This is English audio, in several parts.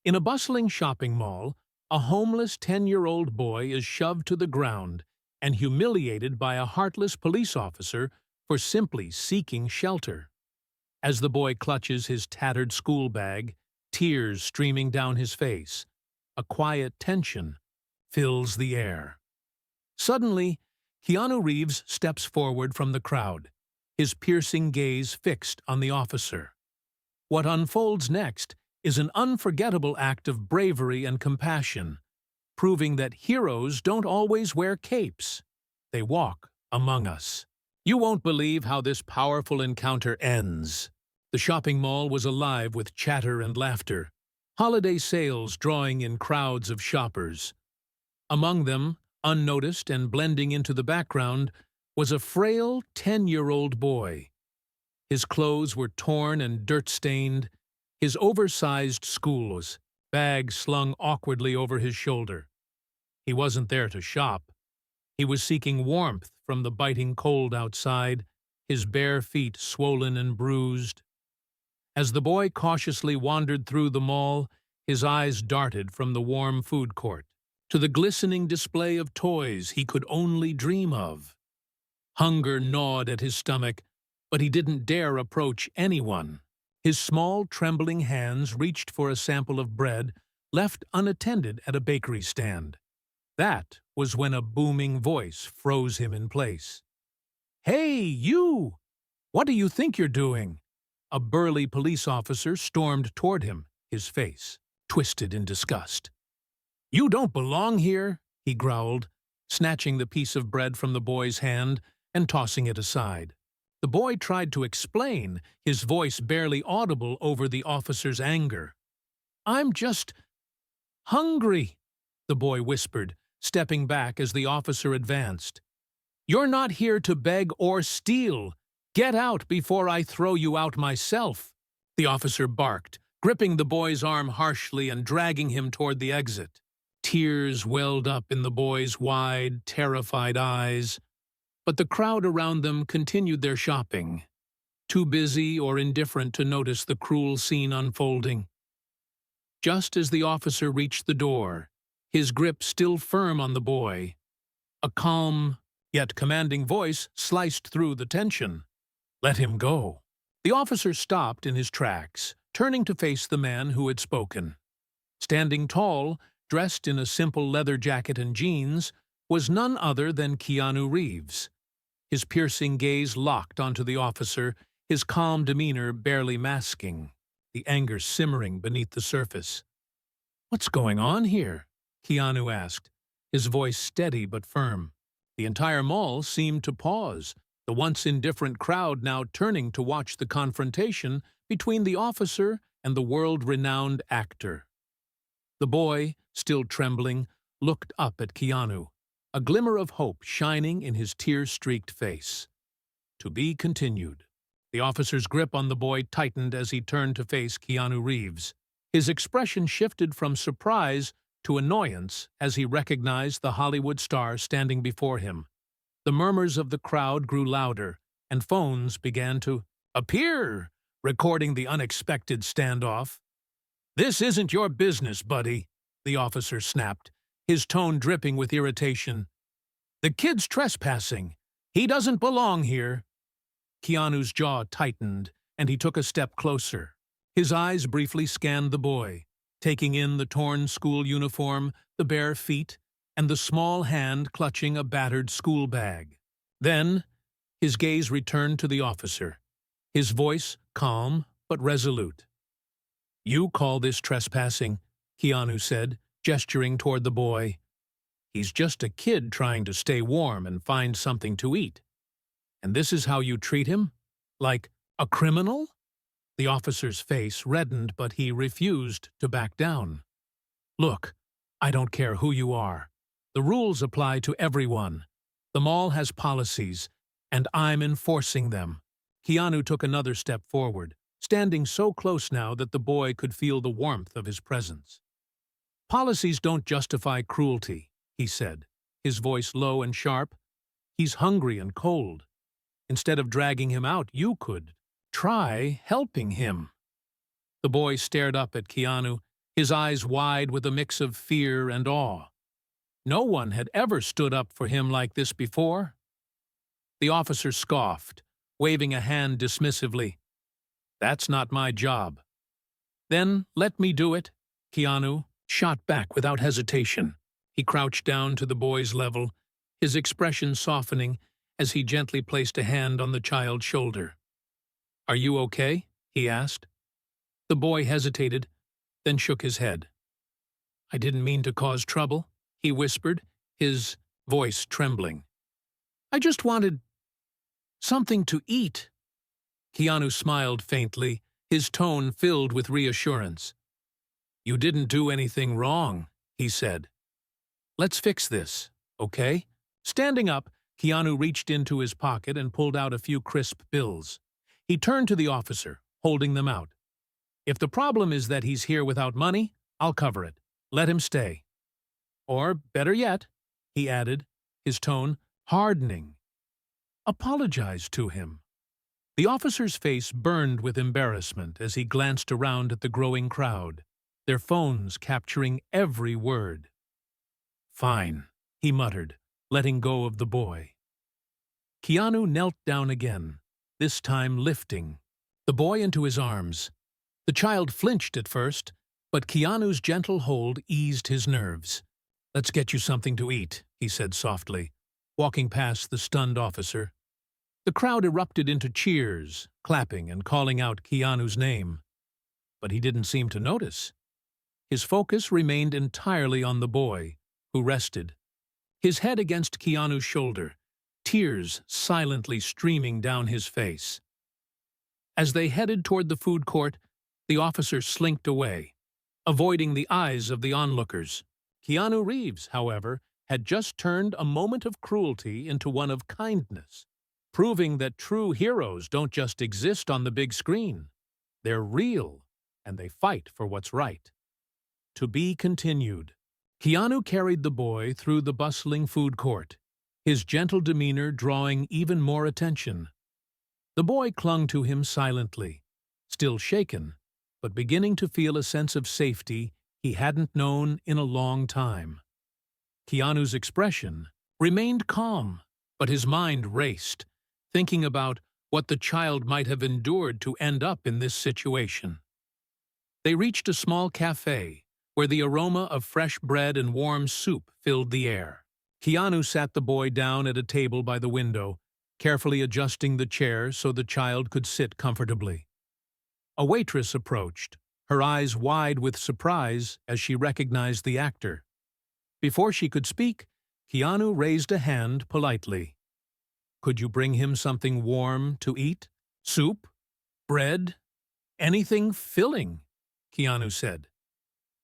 In a bustling shopping mall, a homeless 10-year-old boy is shoved to the ground and humiliated by a heartless police officer for simply seeking shelter. As the boy clutches his tattered school bag, tears streaming down his face, a quiet tension fills the air. Suddenly, Keanu Reeves steps forward from the crowd, his piercing gaze fixed on the officer. What unfolds next is an unforgettable act of bravery and compassion, proving that heroes don't always wear capes. They walk among us. You won't believe how this powerful encounter ends. The shopping mall was alive with chatter and laughter, holiday sales drawing in crowds of shoppers. Among them, unnoticed and blending into the background, was a frail 10-year-old boy. His clothes were torn and dirt-stained, his oversized school bag slung awkwardly over his shoulder. He wasn't there to shop. He was seeking warmth from the biting cold outside, his bare feet swollen and bruised. As the boy cautiously wandered through the mall, his eyes darted from the warm food court to the glistening display of toys he could only dream of. Hunger gnawed at his stomach, but he didn't dare approach anyone. His small, trembling hands reached for a sample of bread left unattended at a bakery stand. That was when a booming voice froze him in place. "Hey, you! What do you think you're doing?" A burly police officer stormed toward him, his face twisted in disgust. "You don't belong here," he growled, snatching the piece of bread from the boy's hand and tossing it aside. The boy tried to explain, his voice barely audible over the officer's anger. "I'm just hungry," the boy whispered, stepping back as the officer advanced. "You're not here to beg or steal. Get out before I throw you out myself," the officer barked, gripping the boy's arm harshly and dragging him toward the exit. Tears welled up in the boy's wide, terrified eyes, but the crowd around them continued their shopping, too busy or indifferent to notice the cruel scene unfolding. Just as the officer reached the door, his grip still firm on the boy, a calm, yet commanding voice sliced through the tension. "Let him go." The officer stopped in his tracks, turning to face the man who had spoken. Standing tall, dressed in a simple leather jacket and jeans, was none other than Keanu Reeves. His piercing gaze locked onto the officer, his calm demeanor barely masking, the anger simmering beneath the surface. "What's going on here?" Keanu asked, his voice steady but firm. The entire mall seemed to pause, the once indifferent crowd now turning to watch the confrontation between the officer and the world-renowned actor. The boy, still trembling, looked up at Keanu, a glimmer of hope shining in his tear-streaked face. To be continued. The officer's grip on the boy tightened as he turned to face Keanu Reeves. His expression shifted from surprise to annoyance as he recognized the Hollywood star standing before him. The murmurs of the crowd grew louder, and phones began to appear, recording the unexpected standoff. "This isn't your business, buddy," the officer snapped, his tone dripping with irritation. "The kid's trespassing. He doesn't belong here." Keanu's jaw tightened, and he took a step closer. His eyes briefly scanned the boy, taking in the torn school uniform, the bare feet, and the small hand clutching a battered school bag. Then, his gaze returned to the officer, his voice calm but resolute. "You call this trespassing," Keanu said, gesturing toward the boy. "He's just a kid trying to stay warm and find something to eat. And this is how you treat him? Like a criminal?" The officer's face reddened, but he refused to back down. "Look, I don't care who you are. The rules apply to everyone. The mall has policies, and I'm enforcing them." Keanu took another step forward, standing so close now that the boy could feel the warmth of his presence. "Policies don't justify cruelty," he said, his voice low and sharp. "He's hungry and cold. Instead of dragging him out, you could try helping him." The boy stared up at Keanu, his eyes wide with a mix of fear and awe. No one had ever stood up for him like this before. The officer scoffed, waving a hand dismissively. "That's not my job." "Then let me do it," Keanu shot back without hesitation. He crouched down to the boy's level, his expression softening as he gently placed a hand on the child's shoulder. "Are you okay?" he asked. The boy hesitated, then shook his head. "I didn't mean to cause trouble," he whispered, his voice trembling. "I just wanted something to eat." Keanu smiled faintly, his tone filled with reassurance. "You didn't do anything wrong," he said. "Let's fix this, okay?" Standing up, Keanu reached into his pocket and pulled out a few crisp bills. He turned to the officer, holding them out. "If the problem is that he's here without money, I'll cover it. Let him stay." "Or, better yet," he added, his tone hardening, "apologize to him." The officer's face burned with embarrassment as he glanced around at the growing crowd, their phones capturing every word. "Fine," he muttered, letting go of the boy. Keanu knelt down again, this time lifting the boy into his arms. The child flinched at first, but Keanu's gentle hold eased his nerves. "Let's get you something to eat," he said softly, walking past the stunned officer. The crowd erupted into cheers, clapping and calling out Keanu's name. But he didn't seem to notice. His focus remained entirely on the boy, who rested, his head against Keanu's shoulder, tears silently streaming down his face. As they headed toward the food court, the officer slinked away, avoiding the eyes of the onlookers. Keanu Reeves, however, had just turned a moment of cruelty into one of kindness, proving that true heroes don't just exist on the big screen. They're real, and they fight for what's right. To be continued. Keanu carried the boy through the bustling food court, his gentle demeanor drawing even more attention. The boy clung to him silently, still shaken, but beginning to feel a sense of safety he hadn't known in a long time. Keanu's expression remained calm, but his mind raced, thinking about what the child might have endured to end up in this situation. They reached a small cafe, where the aroma of fresh bread and warm soup filled the air. Keanu sat the boy down at a table by the window, carefully adjusting the chair so the child could sit comfortably. A waitress approached, her eyes wide with surprise as she recognized the actor. Before she could speak, Keanu raised a hand politely. "Could you bring him something warm to eat? Soup? Bread? Anything filling?" Keanu said.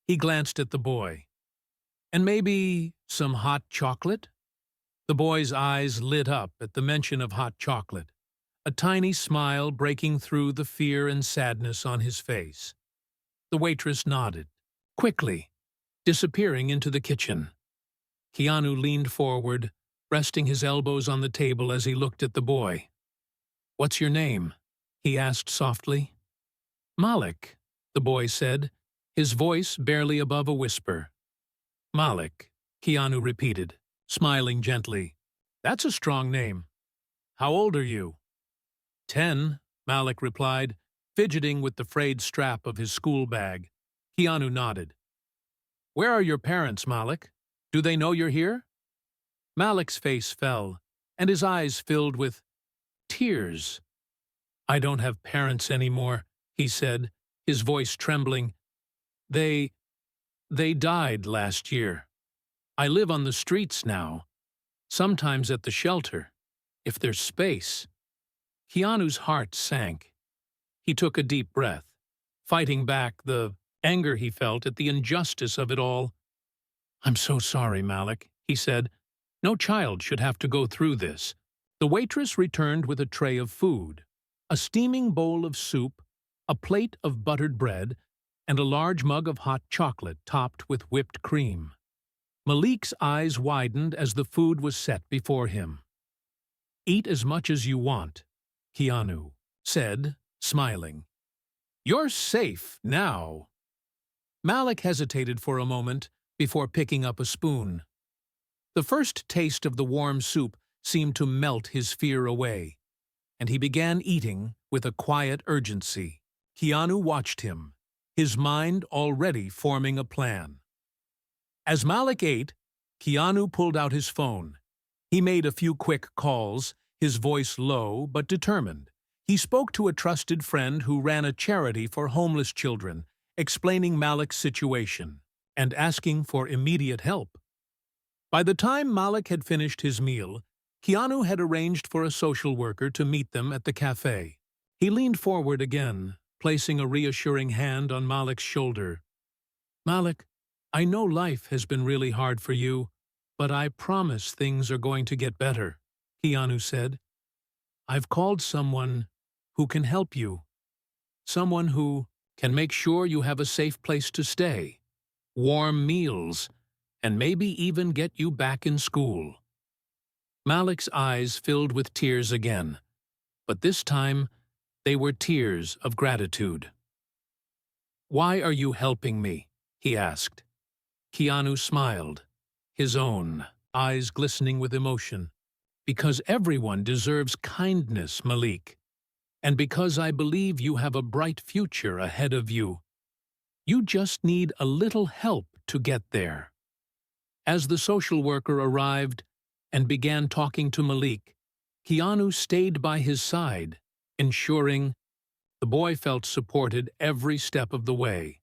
He glanced at the boy. "And maybe some hot chocolate?" The boy's eyes lit up at the mention of hot chocolate, a tiny smile breaking through the fear and sadness on his face. The waitress nodded, quickly, disappearing into the kitchen. Keanu leaned forward, resting his elbows on the table as he looked at the boy. "What's your name?" he asked softly. "Malik," the boy said, his voice barely above a whisper. "Malik," Keanu repeated, smiling gently. "That's a strong name. How old are you?" 10, Malik replied, fidgeting with the frayed strap of his school bag. Keanu nodded. "Where are your parents, Malik? Do they know you're here?" Malik's face fell, and his eyes filled with tears. "I don't have parents anymore," he said, his voice trembling. They died last year. I live on the streets now, sometimes at the shelter, if there's space." Keanu's heart sank. He took a deep breath, fighting back the anger he felt at the injustice of it all. "I'm so sorry, Malik," he said. "No child should have to go through this." The waitress returned with a tray of food, a steaming bowl of soup, a plate of buttered bread, and a large mug of hot chocolate topped with whipped cream. Malik's eyes widened as the food was set before him. "Eat as much as you want," Keanu said, smiling. "You're safe now." Malik hesitated for a moment before picking up a spoon. The first taste of the warm soup seemed to melt his fear away, and he began eating with a quiet urgency. Keanu watched him, his mind already forming a plan. As Malik ate, Keanu pulled out his phone. He made a few quick calls, his voice low but determined. He spoke to a trusted friend who ran a charity for homeless children, explaining Malik's situation and asking for immediate help. By the time Malik had finished his meal, Keanu had arranged for a social worker to meet them at the cafe. He leaned forward again, placing a reassuring hand on Malik's shoulder. "Malik, I know life has been really hard for you, but I promise things are going to get better," Keanu said. "I've called someone who can help you. Someone who can make sure you have a safe place to stay, warm meals, and maybe even get you back in school." Malik's eyes filled with tears again, but this time they were tears of gratitude. "Why are you helping me?" he asked. Keanu smiled, his own eyes glistening with emotion. "Because everyone deserves kindness, Malik. And because I believe you have a bright future ahead of you. You just need a little help to get there." As the social worker arrived and began talking to Malik, Keanu stayed by his side, ensuring the boy felt supported every step of the way.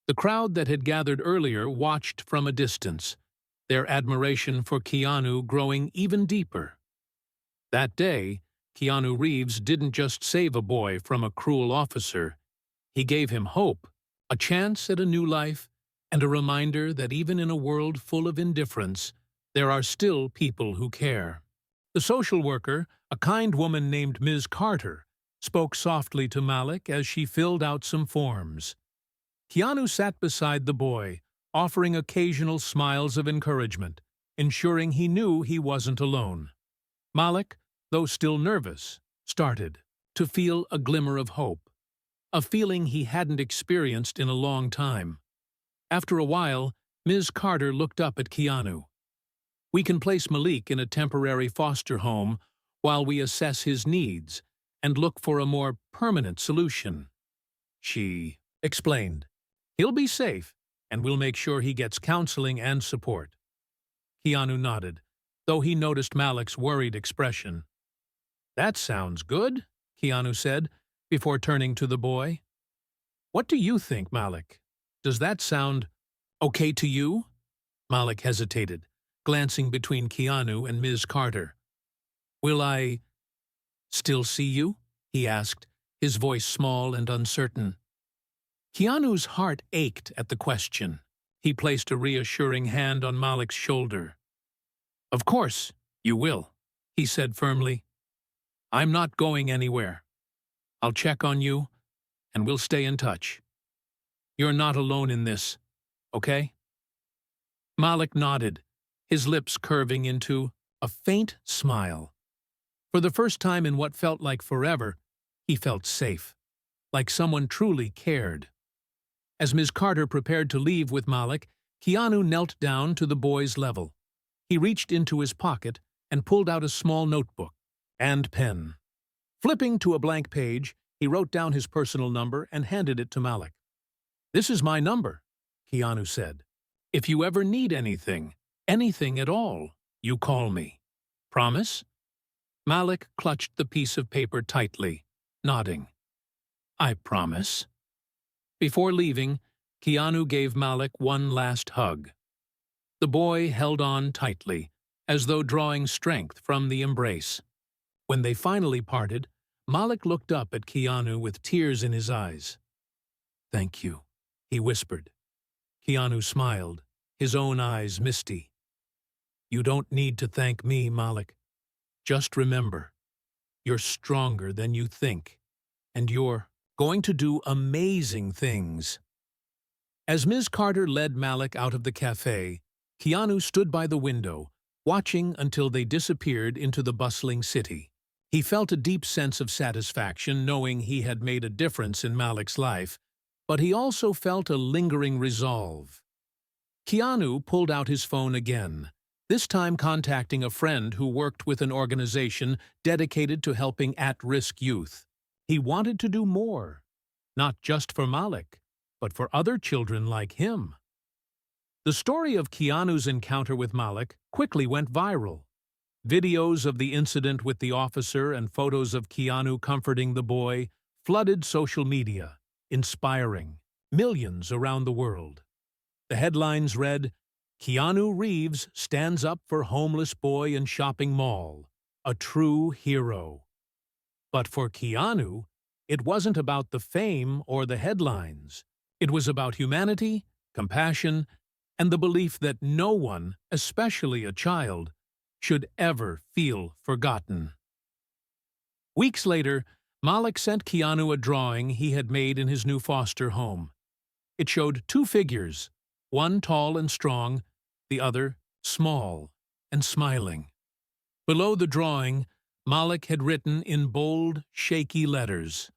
The crowd that had gathered earlier watched from a distance, their admiration for Keanu growing even deeper. That day, Keanu Reeves didn't just save a boy from a cruel officer. He gave him hope, a chance at a new life, and a reminder that even in a world full of indifference, there are still people who care. The social worker, a kind woman named Ms. Carter, spoke softly to Malik as she filled out some forms. Keanu sat beside the boy, offering occasional smiles of encouragement, ensuring he knew he wasn't alone. Malik, though still nervous, started to feel a glimmer of hope, a feeling he hadn't experienced in a long time. After a while, Ms. Carter looked up at Keanu. "We can place Malik in a temporary foster home while we assess his needs and look for a more permanent solution," she explained. "He'll be safe, and we'll make sure he gets counseling and support." Keanu nodded, though he noticed Malik's worried expression. "That sounds good," Keanu said, before turning to the boy. "What do you think, Malik? Does that sound okay to you?" Malik hesitated, glancing between Keanu and Ms. Carter. "Will I still see you?" he asked, his voice small and uncertain. Keanu's heart ached at the question. He placed a reassuring hand on Malik's shoulder. "Of course, you will," he said firmly. "I'm not going anywhere. I'll check on you, and we'll stay in touch. You're not alone in this, okay?" Malik nodded, his lips curving into a faint smile. For the first time in what felt like forever, he felt safe, like someone truly cared. As Ms. Carter prepared to leave with Malik, Keanu knelt down to the boy's level. He reached into his pocket and pulled out a small notebook and pen. Flipping to a blank page, he wrote down his personal number and handed it to Malik. "This is my number," Keanu said. "If you ever need anything at all, you call me. Promise?" Malik clutched the piece of paper tightly, nodding. "I promise." Before leaving, Keanu gave Malik one last hug. The boy held on tightly, as though drawing strength from the embrace. When they finally parted, Malik looked up at Keanu with tears in his eyes. "Thank you," he whispered. Keanu smiled, his own eyes misty. "You don't need to thank me, Malik. Just remember, you're stronger than you think, and you're going to do amazing things." As Ms. Carter led Malik out of the cafe, Keanu stood by the window, watching until they disappeared into the bustling city. He felt a deep sense of satisfaction knowing he had made a difference in Malik's life, but he also felt a lingering resolve. Keanu pulled out his phone again, this time contacting a friend who worked with an organization dedicated to helping at-risk youth. He wanted to do more, not just for Malik, but for other children like him. The story of Keanu's encounter with Malik quickly went viral. Videos of the incident with the officer and photos of Keanu comforting the boy flooded social media, inspiring millions around the world. The headlines read, "Keanu Reeves stands up for homeless boy in shopping mall, a true hero." But for Keanu, it wasn't about the fame or the headlines. It was about humanity, compassion, and the belief that no one, especially a child, should ever feel forgotten. Weeks later, Malik sent Keanu a drawing he had made in his new foster home. It showed two figures, one tall and strong, the other small and smiling. Below the drawing, Malik had written in bold, shaky letters,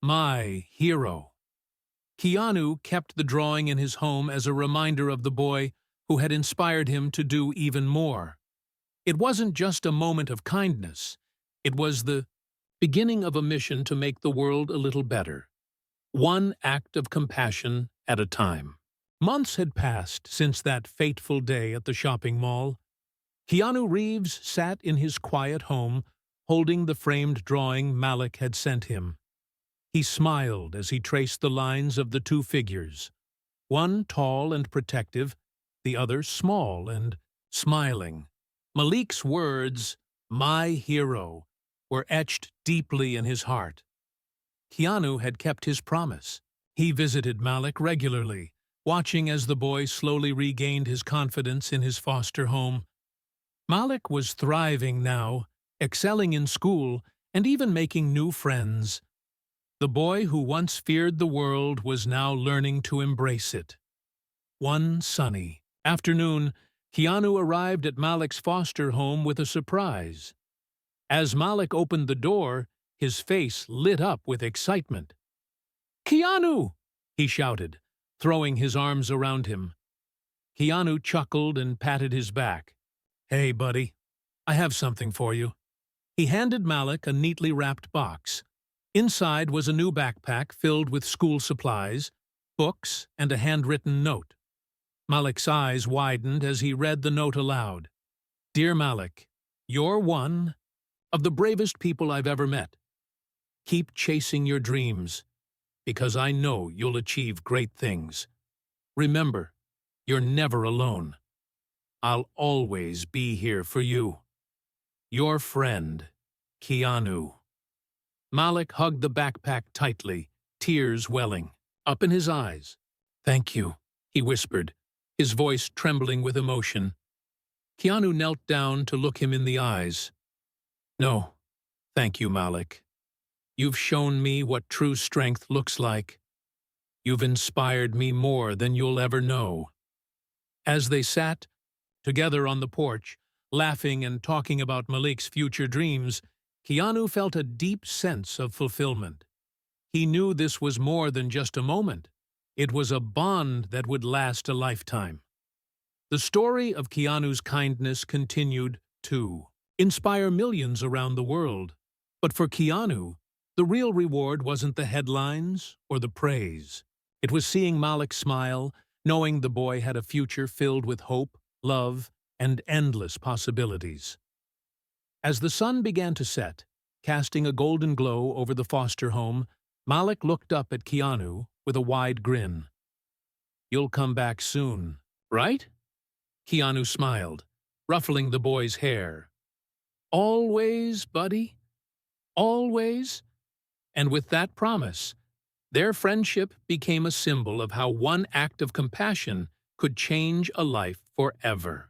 "My hero." Keanu kept the drawing in his home as a reminder of the boy who had inspired him to do even more. It wasn't just a moment of kindness. It was the beginning of a mission to make the world a little better, one act of compassion at a time. Months had passed since that fateful day at the shopping mall. Keanu Reeves sat in his quiet home, holding the framed drawing Malik had sent him. He smiled as he traced the lines of the two figures, one tall and protective, the other small and smiling. Malik's words, "My hero," were etched deeply in his heart. Keanu had kept his promise. He visited Malik regularly, watching as the boy slowly regained his confidence in his foster home. Malik was thriving now, excelling in school, and even making new friends. The boy who once feared the world was now learning to embrace it. One sunny afternoon, Keanu arrived at Malik's foster home with a surprise. As Malik opened the door, his face lit up with excitement. "Keanu!" he shouted, throwing his arms around him. Keanu chuckled and patted his back. "Hey, buddy, I have something for you." He handed Malik a neatly wrapped box. Inside was a new backpack filled with school supplies, books, and a handwritten note. Malik's eyes widened as he read the note aloud. "Dear Malik, you're one of the bravest people I've ever met. Keep chasing your dreams, because I know you'll achieve great things. Remember, you're never alone. I'll always be here for you. Your friend, Keanu." Malik hugged the backpack tightly, tears welling up in his eyes. "Thank you," he whispered, his voice trembling with emotion. Keanu knelt down to look him in the eyes. "No, thank you, Malik. You've shown me what true strength looks like. You've inspired me more than you'll ever know." As they sat together on the porch, laughing and talking about Malik's future dreams, Keanu felt a deep sense of fulfillment. He knew this was more than just a moment. It was a bond that would last a lifetime. The story of Keanu's kindness continued to inspire millions around the world. But for Keanu, the real reward wasn't the headlines or the praise. It was seeing Malik smile, knowing the boy had a future filled with hope, love, and endless possibilities. As the sun began to set, casting a golden glow over the foster home, Malik looked up at Keanu with a wide grin. "You'll come back soon, right?" Keanu smiled, ruffling the boy's hair. "Always, buddy? Always?" And with that promise, their friendship became a symbol of how one act of compassion could change a life forever.